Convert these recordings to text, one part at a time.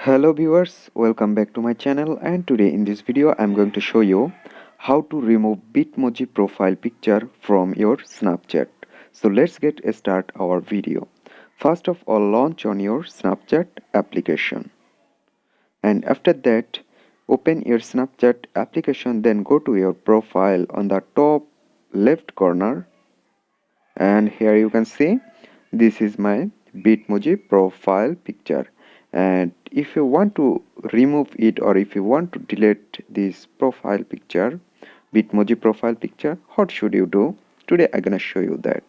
Hello viewers, welcome back to my channel, and today in this video I'm going to show you how to remove Bitmoji profile picture from your Snapchat. So let's get start our video. First of all, launch on your Snapchat application, and after that open your Snapchat application, then go to your profile on the top left corner, and here you can see this is my Bitmoji profile picture. And if you want to remove it, or if you want to delete this profile picture, Bitmoji profile picture, what should you do? Today I'm gonna show you that.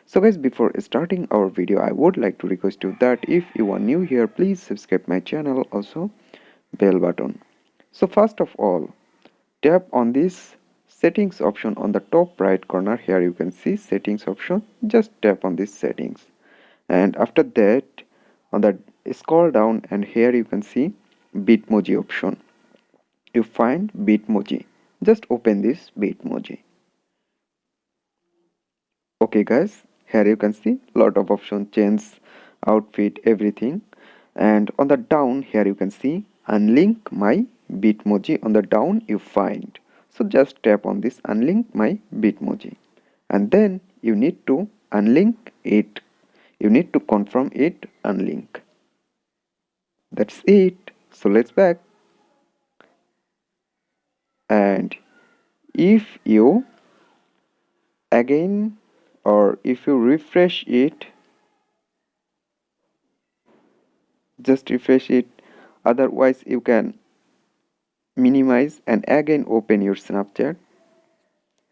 So guys, before starting our video, I would like to request you that if you are new here, please subscribe my channel, also bell button. So first of all, tap on this settings option on the top right corner. Here you can see settings option. Just tap on this settings, and after that on the scroll down, and here you can see Bitmoji option. You find Bitmoji. Just open this Bitmoji. Okay guys, here you can see lot of options, change outfit, everything. And on the down here you can see unlink my Bitmoji. On the down you find, so just tap on this unlink my Bitmoji, and then you need to unlink it. You need to confirm it unlink. That's it. So let's back, and if you again, or if you refresh it, just refresh it, otherwise you can minimize and again open your Snapchat.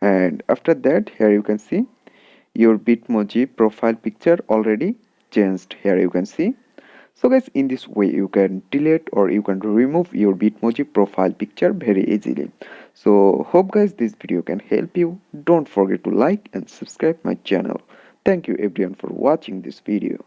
And after that here you can see your Bitmoji profile picture already changed. Here you can see. So guys, in this way you can delete or you can remove your Bitmoji profile picture very easily. So hope guys this video can help you. Don't forget to like and subscribe my channel. Thank you everyone for watching this video.